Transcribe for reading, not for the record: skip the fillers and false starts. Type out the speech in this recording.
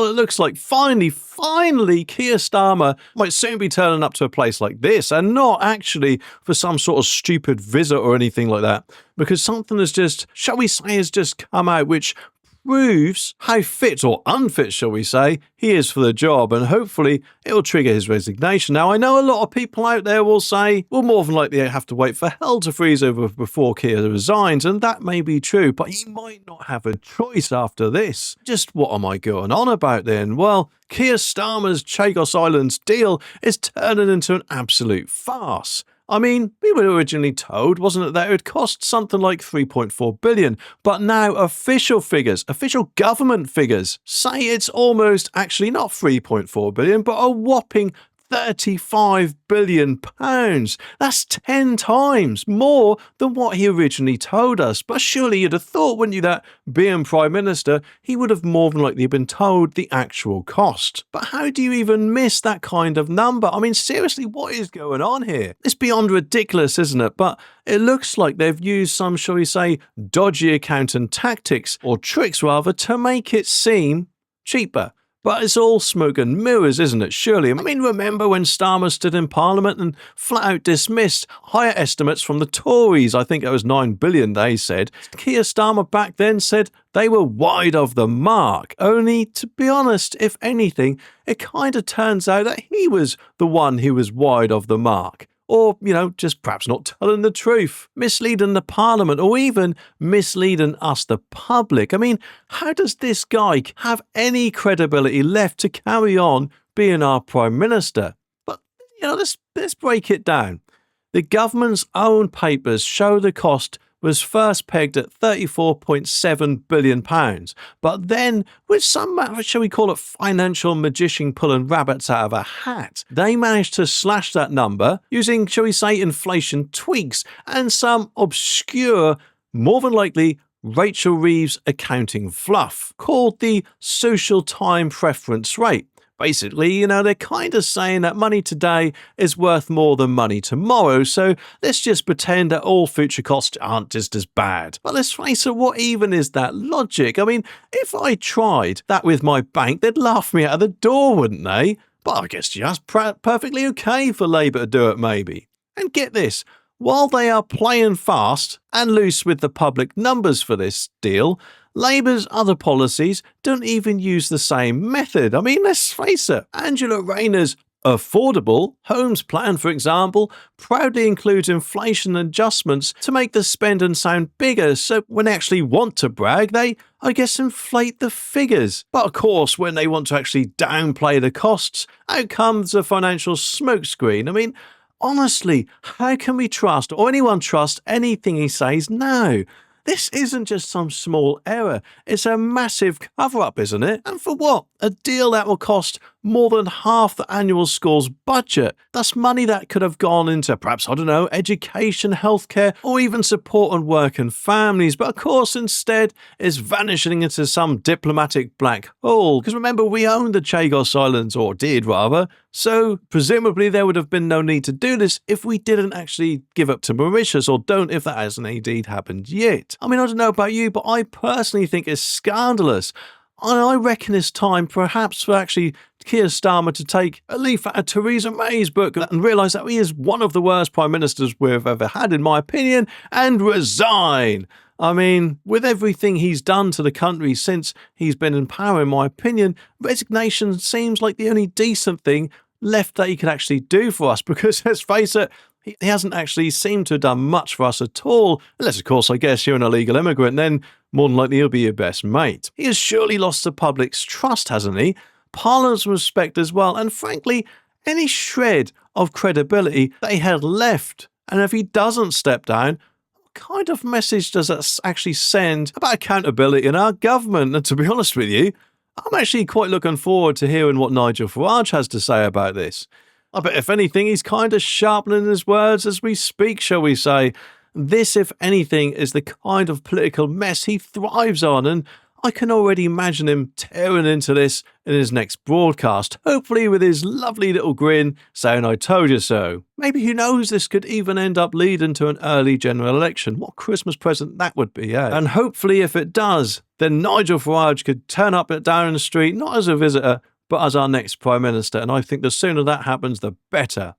Well, it looks like finally, Keir Starmer might soon be turning up to a place like this, and not actually for some sort of stupid visit or anything like that, because something has just, shall we say, has just come out which proves how fit or unfit, shall we say, he is for the job, and hopefully it'll trigger his resignation. Now, I know a lot of people out there will say, well, more than likely they have to wait for hell to freeze over before Keir resigns, and that may be true, but he might not have a choice after this. Just what am I going on about then? Well, Keir Starmer's Chagos Islands deal is turning into an absolute farce. I mean, we were originally told, wasn't it, that it would cost something like 3.4 billion, but now official figures, official government figures, say it's almost actually not 3.4 billion, but a whopping 35 billion pounds. That's 10 times more than what he originally told us. But surely you'd have thought, wouldn't you, that being Prime Minister, he would have more than likely been told the actual cost. But how do you even miss that kind of number? I mean, seriously, what is going on here? It's beyond ridiculous, isn't it? But it looks like they've used some, shall we say, dodgy accountant tactics, or tricks rather, to make it seem cheaper. But it's all smoke and mirrors, isn't it, surely? I mean, remember when Starmer stood in Parliament and flat out dismissed higher estimates from the Tories? I think it was 9 billion, they said. Keir Starmer back then said they were wide of the mark. Only, to be honest, if anything, it kind of turns out that he was the one who was wide of the mark. Or, just perhaps not telling the truth, misleading the Parliament, or even misleading us, the public. I mean, how does this guy have any credibility left to carry on being our Prime Minister? But, let's break it down. The government's own papers show the cost was first pegged at £34.7 billion. But then, with some, shall we call it, financial magician pulling rabbits out of a hat, they managed to slash that number using, shall we say, inflation tweaks and some obscure, more than likely, Rachel Reeves accounting fluff called the social time preference rate. Basically, they're kind of saying that money today is worth more than money tomorrow, so let's just pretend that all future costs aren't just as bad. But let's face it, what even is that logic? I mean, if I tried that with my bank, they'd laugh me out of the door, wouldn't they? But I guess just perfectly okay for Labour to do it, maybe. And get this, while they are playing fast and loose with the public numbers for this deal, Labour's other policies don't even use the same method. I mean, let's face it, Angela Rayner's affordable homes plan, for example, proudly includes inflation adjustments to make the spending sound bigger, so when they actually want to brag, they, I guess, inflate the figures. But of course, when they want to actually downplay the costs, out comes a financial smokescreen. I mean, honestly, how can we trust, or anyone trust, anything he says now? This isn't just some small error, it's a massive cover-up, isn't it? And for what? A deal that will cost more than half the annual school's budget. That's money that could have gone into perhaps, education, healthcare, or even support and working families. But of course, instead, it's vanishing into some diplomatic black hole. Because remember, we owned the Chagos Islands, or did rather, so presumably there would have been no need to do this if we didn't actually give up to Mauritius, or don't if that hasn't indeed happened yet. I mean, I don't know about you, but I personally think it's scandalous. And I reckon it's time perhaps for actually Keir Starmer to take a leaf out of Theresa May's book and realise that he is one of the worst prime ministers we've ever had, in my opinion, and resign. I mean, with everything he's done to the country since he's been in power, in my opinion, resignation seems like the only decent thing left that he could actually do for us, because let's face it, he hasn't actually seemed to have done much for us at all, unless, of course, I guess you're an illegal immigrant, then more than likely he'll be your best mate. He has surely lost the public's trust, hasn't he? Parliament's respect as well, and frankly, any shred of credibility that he had left. And if he doesn't step down, what kind of message does that actually send about accountability in our government? And to be honest with you, I'm actually quite looking forward to hearing what Nigel Farage has to say about this. I bet if anything, he's kind of sharpening his words as we speak, shall we say. This, if anything, is the kind of political mess he thrives on, and I can already imagine him tearing into this in his next broadcast, hopefully with his lovely little grin saying I told you so. Maybe who knows, this could even end up leading to an early general election. What Christmas present that would be, eh? And hopefully if it does, then Nigel Farage could turn up down the street, not as a visitor, but as our next Prime Minister. And I think the sooner that happens, the better.